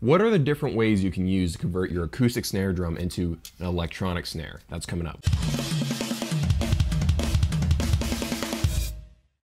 What are the different ways you can use to convert your acoustic snare drum into an electronic snare? That's coming up.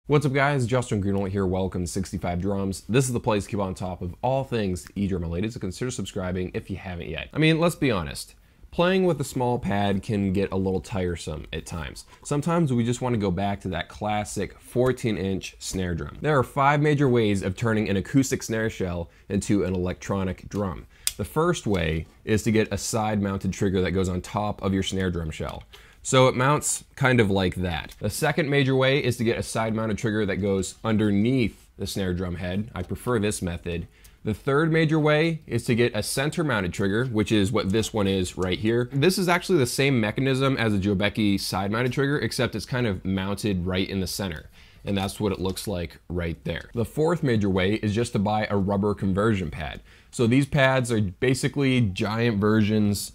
What's up guys, Justin Greenwald here, welcome to 65 Drums. This is the place to keep on top of all things E-drum related, so consider subscribing if you haven't yet. I mean, let's be honest. Playing with a small pad can get a little tiresome at times. Sometimes we just want to go back to that classic 14-inch snare drum. There are 5 major ways of turning an acoustic snare shell into an electronic drum. The first way is to get a side-mounted trigger that goes on top of your snare drum shell. So it mounts kind of like that. The second major way is to get a side-mounted trigger that goes underneath the snare drum head. I prefer this method. The third major way is to get a center-mounted trigger, which is what this one is right here. This is actually the same mechanism as a Jobeky side-mounted trigger, except it's kind of mounted right in the center. And that's what it looks like right there. The fourth major way is just to buy a rubber conversion pad. So these pads are basically giant versions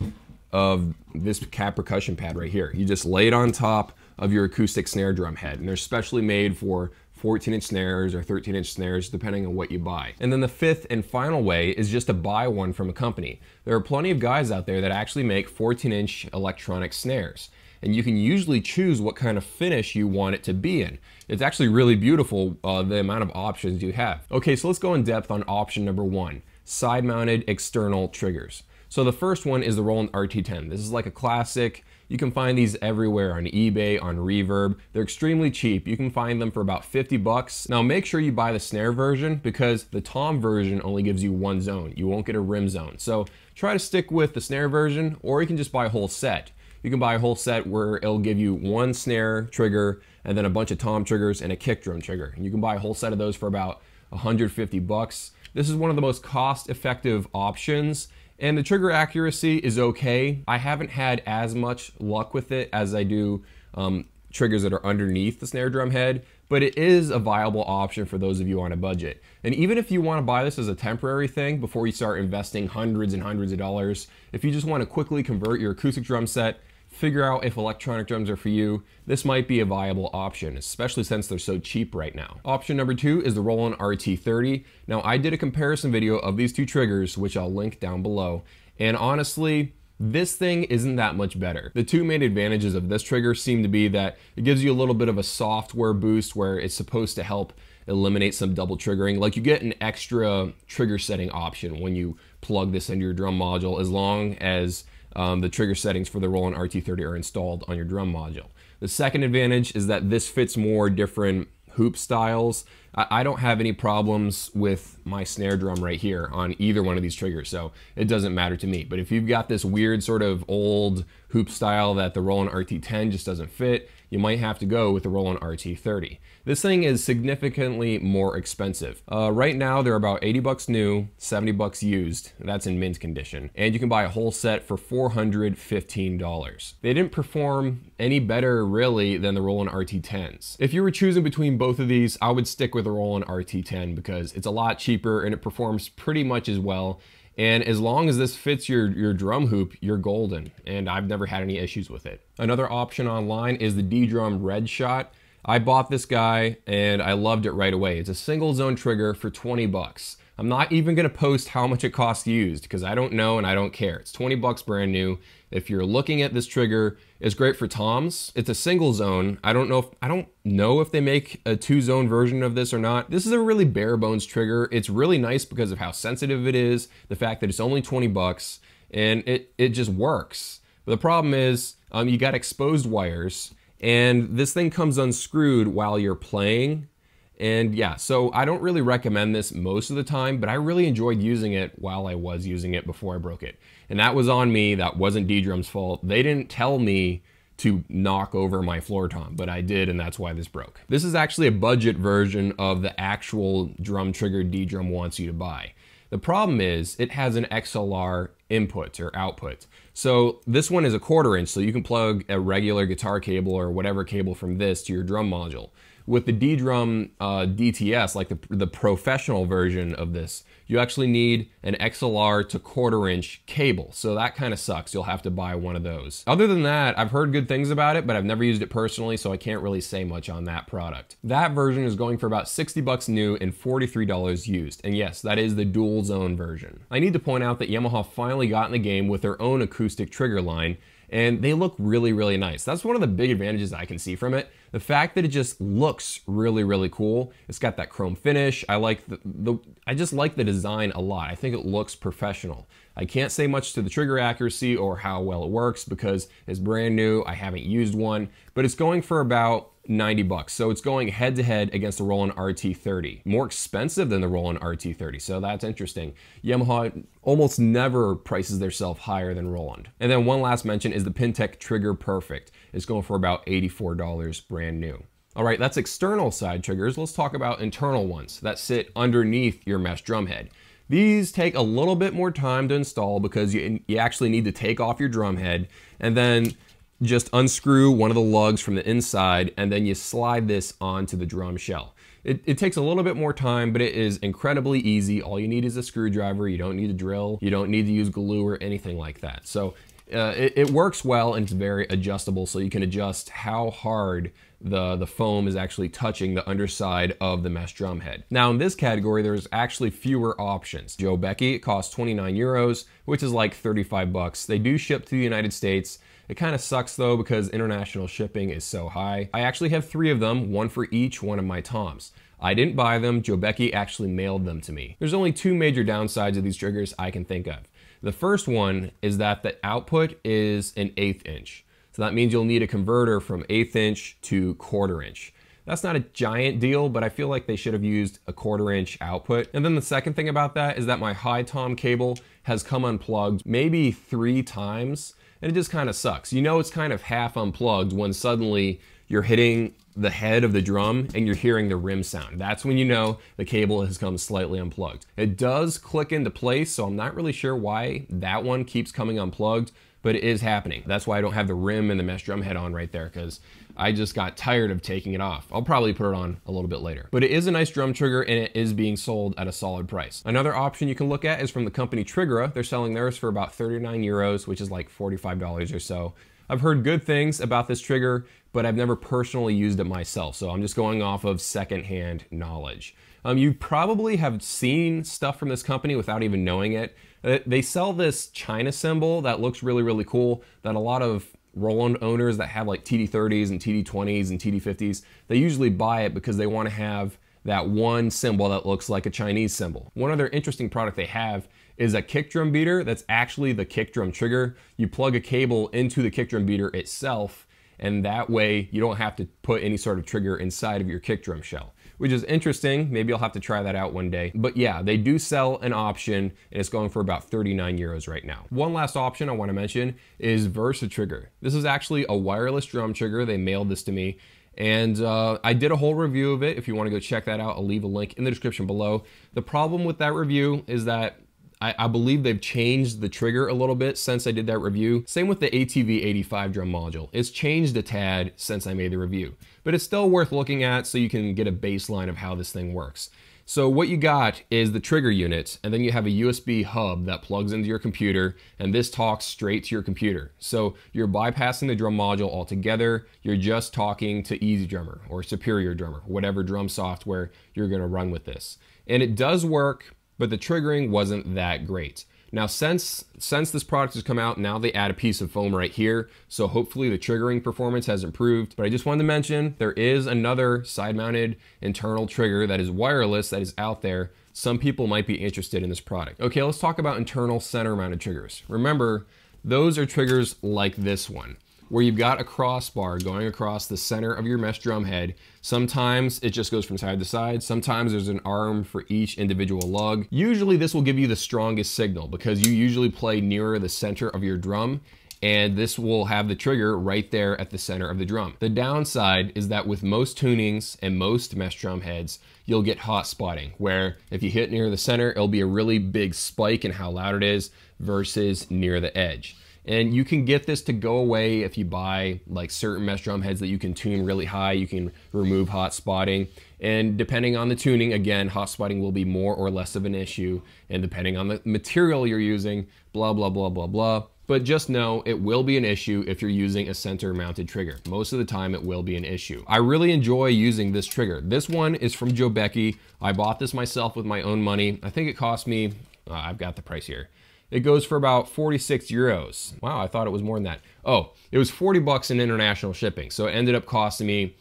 of this cat percussion pad right here. You just lay it on top of your acoustic snare drum head, and they're specially made for 14-inch snares or 13-inch snares, depending on what you buy. And then the fifth and final way is just to buy one from a company. There are plenty of guys out there that actually make 14-inch electronic snares, and you can usually choose what kind of finish you want it to be in. It's actually really beautiful, the amount of options you have. Okay, so let's go in depth on option number 1, side-mounted external triggers. So the first one is the Roland RT10. This is like a classic. You can find these everywhere on eBay, on Reverb. They're extremely cheap. You can find them for about 50 bucks. Now make sure you buy the snare version because the tom version only gives you one zone. You won't get a rim zone. So try to stick with the snare version, or you can just buy a whole set. You can buy a whole set where it'll give you one snare trigger and then a bunch of tom triggers and a kick drum trigger. And you can buy a whole set of those for about 150 bucks. This is one of the most cost-effective options. And the trigger accuracy is okay. I haven't had as much luck with it as I do triggers that are underneath the snare drum head, but it is a viable option for those of you on a budget. And even if you want to buy this as a temporary thing before you start investing hundreds and hundreds of dollars, if you just want to quickly convert your acoustic drum set, figure out if electronic drums are for you, this might be a viable option, especially since they're so cheap right now. Option number 2 is the Roland RT30. Now I did a comparison video of these two triggers, which I'll link down below, and honestly, this thing isn't that much better. The two main advantages of this trigger seem to be that it gives you a little bit of a software boost where it's supposed to help eliminate some double triggering. Like you get an extra trigger setting option when you plug this into your drum module, as long as the trigger settings for the Roland RT30 are installed on your drum module. The second advantage is that this fits more different hoop styles. I don't have any problems with my snare drum right here on either one of these triggers, so it doesn't matter to me. But if you've got this weird sort of old hoop style that the Roland RT10 just doesn't fit, you might have to go with the Roland RT30. This thing is significantly more expensive. Right now they're about 80 bucks new, 70 bucks used. That's in mint condition. And you can buy a whole set for $415. They didn't perform any better really than the Roland RT10s. If you were choosing between both of these, I would stick with the Roland RT10 because it's a lot cheaper and it performs pretty much as well. And as long as this fits your drum hoop, you're golden. And I've never had any issues with it. Another option online is the DDrum Redshot. I bought this guy and I loved it right away. It's a single zone trigger for 20 bucks. I'm not even gonna post how much it costs used because I don't know and I don't care. It's 20 bucks brand new. If you're looking at this trigger, it's great for toms. It's a single zone. I don't know if they make a 2-zone version of this or not. This is a really bare bones trigger. It's really nice because of how sensitive it is, the fact that it's only 20 bucks, and it just works. But the problem is you got exposed wires, and this thing comes unscrewed while you're playing. And yeah, so I don't really recommend this most of the time, but I really enjoyed using it while I was using it before I broke it. And that was on me. That wasn't DDrum's fault. They didn't tell me to knock over my floor tom, but I did, and that's why this broke. This is actually a budget version of the actual drum trigger DDrum wants you to buy. The problem is it has an XLR input or output. So this one is a 1/4 inch, so you can plug a regular guitar cable or whatever cable from this to your drum module. With the DDrum DTS, like the professional version of this, you actually need an XLR to 1/4 inch cable. So that kind of sucks. You'll have to buy one of those. Other than that, I've heard good things about it, but I've never used it personally, so I can't really say much on that product. That version is going for about 60 bucks new and $43 used. And yes, that is the dual zone version. I need to point out that Yamaha finally got in the game with their own acoustic trigger line, and they look really, really nice. That's one of the big advantages I can see from it. The fact that it just looks really, really cool. It's got that chrome finish. I like I just like the design a lot. I think it looks professional. I can't say much to the trigger accuracy or how well it works because it's brand new. I haven't used one, but it's going for about 90 bucks. So it's going head to head against the Roland RT30. More expensive than the Roland RT30, so that's interesting. Yamaha almost never prices theirself higher than Roland. And then one last mention is the Pintec Trigger Perfect. It's going for about $84 brand new. All right, that's external side triggers. Let's talk about internal ones that sit underneath your mesh drum head. These take a little bit more time to install because you actually need to take off your drum head and then just unscrew one of the lugs from the inside, and then you slide this onto the drum shell. It takes a little bit more time, but it is incredibly easy. All you need is a screwdriver. You don't need a drill. You don't need to use glue or anything like that. So it works well, and it's very adjustable, so you can adjust how hard the foam is actually touching the underside of the mesh drum head. Now in this category, there's actually fewer options. Jobeky, it costs 29 euros, which is like 35 bucks. They do ship to the United States. It kind of sucks though because international shipping is so high. I actually have 3 of them, one for each one of my toms. I didn't buy them, Jobeky actually mailed them to me. There's only 2 major downsides of these triggers I can think of. The first one is that the output is an 1/8 inch. So that means you'll need a converter from 1/8 inch to 1/4 inch. That's not a giant deal, but I feel like they should have used a 1/4 inch output. And then the second thing about that is that my high tom cable has come unplugged maybe 3 times, and it just kind of sucks. You know it's kind of half unplugged when suddenly you're hitting the head of the drum and you're hearing the rim sound. That's when you know the cable has come slightly unplugged. It does click into place, so I'm not really sure why that one keeps coming unplugged, but it is happening. That's why I don't have the rim and the mesh drum head on right there, because I just got tired of taking it off. I'll probably put it on a little bit later. But it is a nice drum trigger and it is being sold at a solid price. Another option you can look at is from the company Triggera. They're selling theirs for about 39 euros, which is like $45 or so. I've heard good things about this trigger, but I've never personally used it myself, so I'm just going off of secondhand knowledge. You probably have seen stuff from this company without even knowing it. They sell this China cymbal that looks really, really cool that a lot of Roland owners that have like TD30s and TD20s and TD50s, they usually buy it because they want to have that one cymbal that looks like a Chinese cymbal. One other interesting product they have is a kick drum beater that's actually the kick drum trigger. You plug a cable into the kick drum beater itself, and that way you don't have to put any sort of trigger inside of your kick drum shell, which is interesting. Maybe I'll have to try that out one day. But yeah, they do sell an option, and it's going for about 39 euros right now. One last option I want to mention is VersaTrigger. This is actually a wireless drum trigger. They mailed this to me, and I did a whole review of it. If you want to go check that out, I'll leave a link in the description below. The problem with that review is that I believe they've changed the trigger a little bit since I did that review. Same with the ATV85 drum module. It's changed a tad since I made the review, but it's still worth looking at so you can get a baseline of how this thing works. So what you got is the trigger unit, and then you have a USB hub that plugs into your computer, and this talks straight to your computer. So you're bypassing the drum module altogether. You're just talking to EasyDrummer or Superior Drummer, whatever drum software you're gonna run with this. And it does work, but the triggering wasn't that great. Now, since this product has come out, now they add a piece of foam right here, so hopefully the triggering performance has improved. But I just wanted to mention, there is another side-mounted internal trigger that is wireless that is out there. Some people might be interested in this product. Okay, let's talk about internal center-mounted triggers. Remember, those are triggers like this one, where you've got a crossbar going across the center of your mesh drum head. Sometimes it just goes from side to side. Sometimes there's an arm for each individual lug. Usually this will give you the strongest signal because you usually play nearer the center of your drum, and this will have the trigger right there at the center of the drum. The downside is that with most tunings and most mesh drum heads, you'll get hot spotting, where if you hit near the center, it'll be a really big spike in how loud it is versus near the edge. And you can get this to go away if you buy like certain mesh drum heads that you can tune really high. You can remove hot spotting. And depending on the tuning, again, hot spotting will be more or less of an issue. And depending on the material you're using, blah, blah, blah, blah, blah. But just know it will be an issue if you're using a center mounted trigger. Most of the time it will be an issue. I really enjoy using this trigger. This one is from Jobeky. I bought this myself with my own money. I think it cost me, I've got the price here. It goes for about 46 euros. Wow, I thought it was more than that. Oh, it was 40 bucks in international shipping. So it ended up costing me,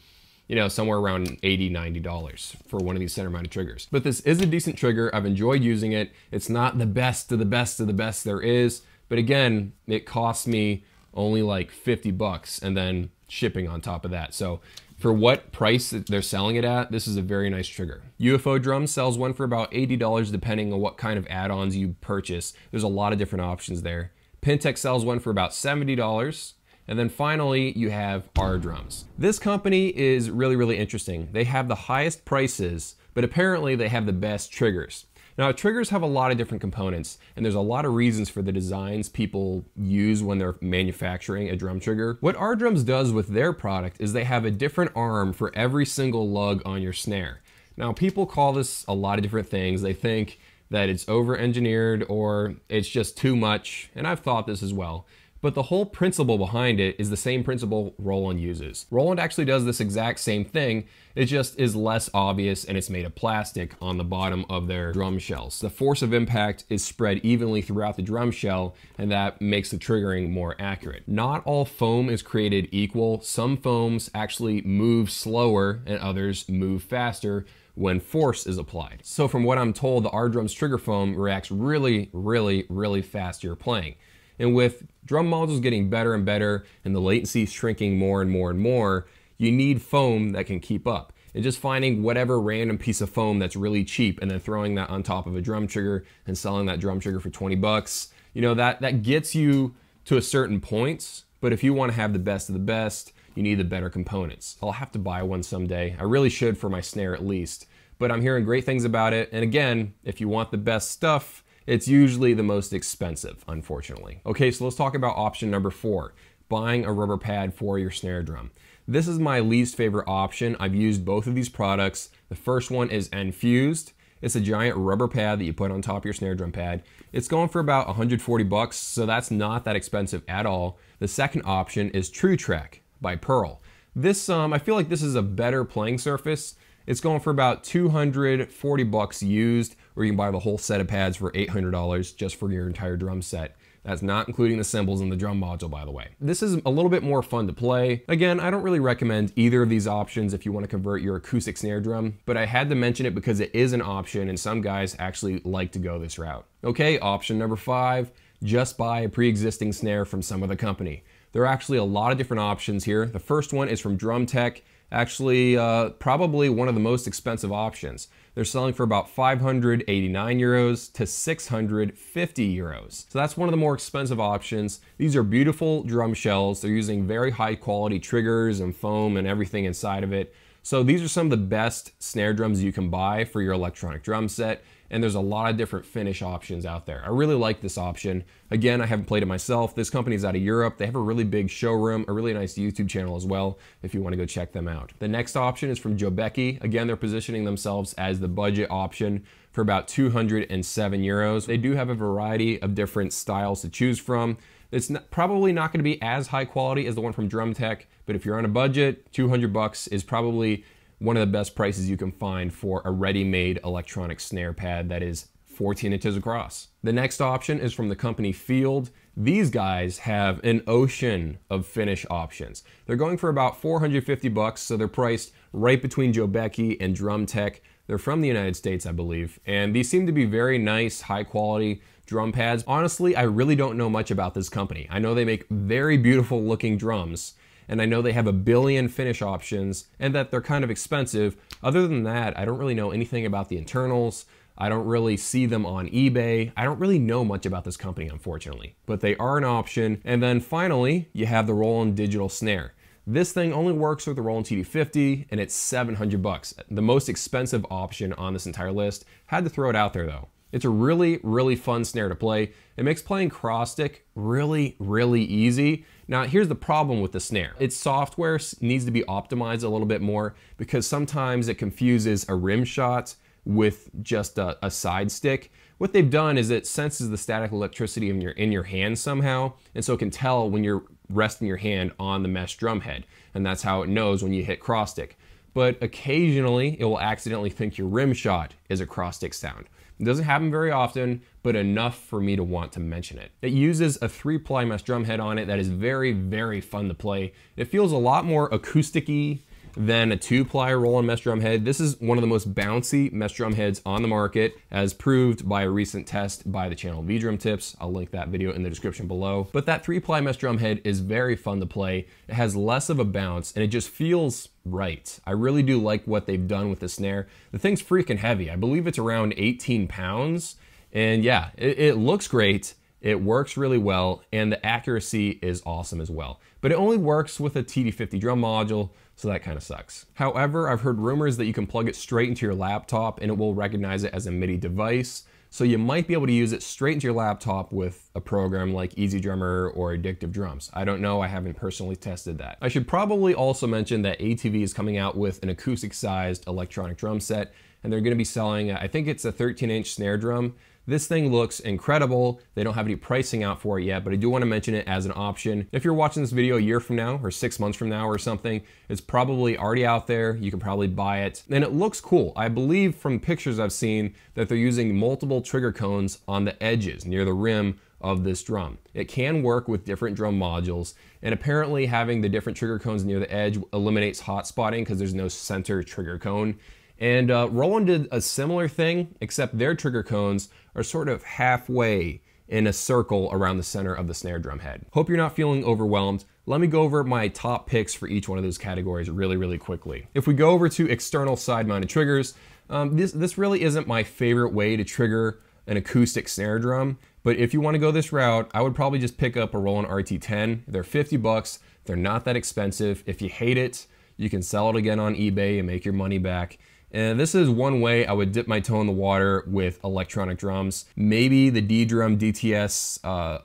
you know, somewhere around $80, $90 for one of these center mounted triggers. But this is a decent trigger. I've enjoyed using it. It's not the best of the best of the best there is. But again, it cost me only like 50 bucks and then shipping on top of that. So for what price they're selling it at, this is a very nice trigger. UFO Drums sells one for about $80 depending on what kind of add-ons you purchase. There's a lot of different options there. Pintech sells one for about $70. And then finally, you have R Drums. This company is really, really interesting. They have the highest prices, but apparently they have the best triggers. Now, triggers have a lot of different components, and there's a lot of reasons for the designs people use when they're manufacturing a drum trigger. What R Drums does with their product is they have a different arm for every single lug on your snare. Now, people call this a lot of different things. They think that it's over-engineered or it's just too much, and I've thought this as well. But the whole principle behind it is the same principle Roland uses. Roland actually does this exact same thing. It just is less obvious and it's made of plastic on the bottom of their drum shells. The force of impact is spread evenly throughout the drum shell and that makes the triggering more accurate. Not all foam is created equal. Some foams actually move slower and others move faster when force is applied. So from what I'm told, the R Drums trigger foam reacts really, really, really fast to your playing. And with drum modules getting better and better and the latency shrinking more and more and more, you need foam that can keep up. And just finding whatever random piece of foam that's really cheap and then throwing that on top of a drum trigger and selling that drum trigger for 20 bucks, you know, that gets you to a certain point. But if you want to have the best of the best, you need the better components. I'll have to buy one someday. I really should for my snare at least. But I'm hearing great things about it. And again, if you want the best stuff, it's usually the most expensive, unfortunately. Okay, so let's talk about option number 4, buying a rubber pad for your snare drum. This is my least favorite option. I've used both of these products. The first one is Nfuzed. It's a giant rubber pad that you put on top of your snare drum pad. It's going for about 140 bucks, so that's not that expensive at all. The second option is TrueTrack by Pearl. This, I feel like this is a better playing surface. It's going for about 240 bucks used, or you can buy the whole set of pads for $800 just for your entire drum set. That's not including the cymbals and the drum module, by the way. This is a little bit more fun to play. Again, I don't really recommend either of these options if you want to convert your acoustic snare drum, but I had to mention it because it is an option and some guys actually like to go this route. Okay, option number 5, just buy a pre-existing snare from some other company. There are actually a lot of different options here. The first one is from Drum Tech. Actually, probably one of the most expensive options. They're selling for about 589 euros to 650 euros. So that's one of the more expensive options. These are beautiful drum shells. They're using very high quality triggers and foam and everything inside of it. So these are some of the best snare drums you can buy for your electronic drum set. And there's a lot of different finish options out there. I really like this option. Again, I haven't played it myself. This company's out of Europe. They have a really big showroom, a really nice YouTube channel as well, if you want to go check them out. The next option is from Jobeky. Again, they're positioning themselves as the budget option for about 207 euros. They do have a variety of different styles to choose from. It's probably not going to be as high quality as the one from Drum Tech, but if you're on a budget, 200 bucks is probably one of the best prices you can find for a ready-made electronic snare pad that is 14 inches across. The next option is from the company Field. These guys have an ocean of finish options. They're going for about 450 bucks, so they're priced right between Jobeky and Drum Tech. They're from the United States, I believe, and these seem to be very nice, high-quality drum pads. Honestly, I really don't know much about this company. I know they make very beautiful looking drums, and I know they have a billion finish options and that they're kind of expensive. Other than that, I don't really know anything about the internals. I don't really see them on eBay. I don't really know much about this company, unfortunately, but they are an option. And then finally, you have the Roland Digital Snare. This thing only works with the Roland TD50 and it's 700 bucks. The most expensive option on this entire list. Had to throw it out there though. It's a really, really fun snare to play. It makes playing cross stick really, really easy. Now, here's the problem with the snare. Its software needs to be optimized a little bit more because sometimes it confuses a rim shot with just a side stick. What they've done is it senses the static electricity in your hand somehow, and so it can tell when you're resting your hand on the mesh drum head, and that's how it knows when you hit cross stick. But occasionally, it will accidentally think your rim shot is a cross stick sound. It doesn't happen very often, but enough for me to want to mention it. It uses a 3-ply mesh drum head on it that is very, very fun to play. It feels a lot more acoustic-y than a 2-ply Roland mesh drum head. This is one of the most bouncy mesh drum heads on the market, as proved by a recent test by the channel VDrum Tips. I'll link that video in the description below. But that 3-ply mesh drum head is very fun to play. It has less of a bounce, and it just feels right. I really do like what they've done with the snare. The thing's freaking heavy. I believe it's around 18 pounds. And yeah, it looks great. It works really well, and the accuracy is awesome as well. But it only works with a TD50 drum module, so that kind of sucks. However, I've heard rumors that you can plug it straight into your laptop and it will recognize it as a MIDI device. So you might be able to use it straight into your laptop with a program like EasyDrummer or Addictive Drums. I don't know, I haven't personally tested that. I should probably also mention that ATV is coming out with an acoustic sized electronic drum set, and they're gonna be selling, I think it's a 13-inch snare drum. This thing looks incredible. They don't have any pricing out for it yet, but I do want to mention it as an option. If you're watching this video a year from now or 6 months from now or something, it's probably already out there. You can probably buy it, and it looks cool. I believe from pictures I've seen that they're using multiple trigger cones on the edges near the rim of this drum. It can work with different drum modules, and apparently having the different trigger cones near the edge eliminates hot spotting because there's no center trigger cone. And Roland did a similar thing, except their trigger cones are sort of halfway in a circle around the center of the snare drum head. Hope you're not feeling overwhelmed. Let me go over my top picks for each one of those categories really, really quickly. If we go over to external side-mounted triggers, this really isn't my favorite way to trigger an acoustic snare drum, but if you want to go this route, I would probably just pick up a Roland RT10. They're 50 bucks. They're not that expensive. If you hate it, you can sell it again on eBay and make your money back. And this is one way I would dip my toe in the water with electronic drums. Maybe the DDrum DTS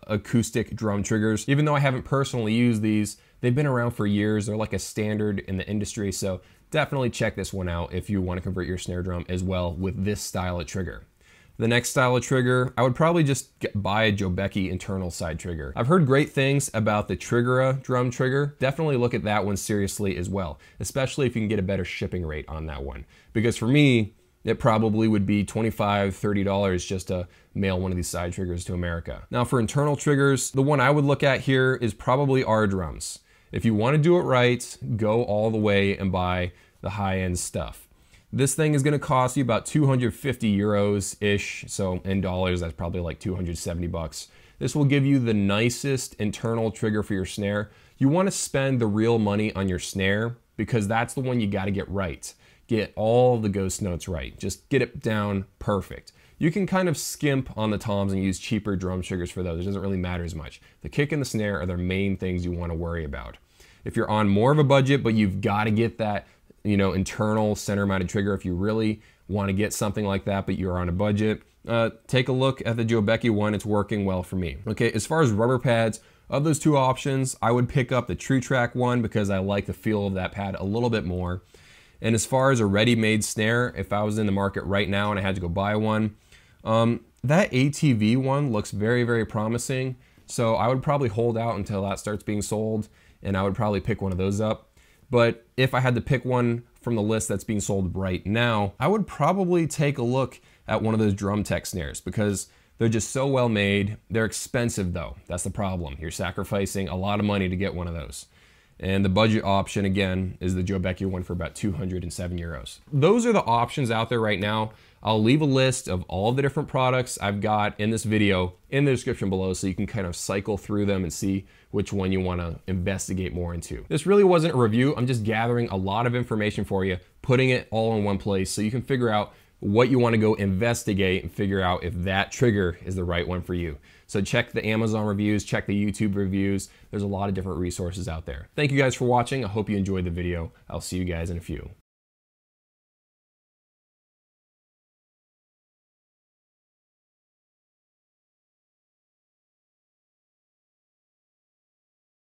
acoustic drum triggers. Even though I haven't personally used these, they've been around for years. They're like a standard in the industry, so definitely check this one out if you want to convert your snare drum as well with this style of trigger. The next style of trigger, I would probably just buy a Jobeky internal side trigger. I've heard great things about the Triggera drum trigger. Definitely look at that one seriously as well, especially if you can get a better shipping rate on that one. Because for me, it probably would be $25, $30 just to mail one of these side triggers to America. Now for internal triggers, the one I would look at here is probably R drums. If you want to do it right, go all the way and buy the high-end stuff. This thing is going to cost you about 250 euros-ish, so in dollars, that's probably like 270 bucks. This will give you the nicest internal trigger for your snare. You want to spend the real money on your snare because that's the one you got to get right. Get all the ghost notes right. Just get it down perfect. You can kind of skimp on the toms and use cheaper drum triggers for those. It doesn't really matter as much. The kick and the snare are the main things you want to worry about. If you're on more of a budget, but you've got to get that internal center mounted trigger, if you really want to get something like that, but you're on a budget, take a look at the Jobeky one. It's working well for me. Okay, as far as rubber pads, of those two options, I would pick up the True Track one because I like the feel of that pad a little bit more. And as far as a ready-made snare, if I was in the market right now and I had to go buy one, that ATV one looks very, very promising. So I would probably hold out until that starts being sold, and I would probably pick one of those up. But if I had to pick one from the list that's being sold right now, I would probably take a look at one of those Drum Tech snares because they're just so well made. They're expensive though. That's the problem. You're sacrificing a lot of money to get one of those. And the budget option, again, is the Jobeky one for about 207 euros. Those are the options out there right now. I'll leave a list of all the different products I've got in this video in the description below so you can kind of cycle through them and see which one you want to investigate more into. This really wasn't a review. I'm just gathering a lot of information for you, putting it all in one place so you can figure out what you want to go investigate and figure out if that trigger is the right one for you. So check the Amazon reviews, check the YouTube reviews. There's a lot of different resources out there. Thank you guys for watching. I hope you enjoyed the video. I'll see you guys in a few.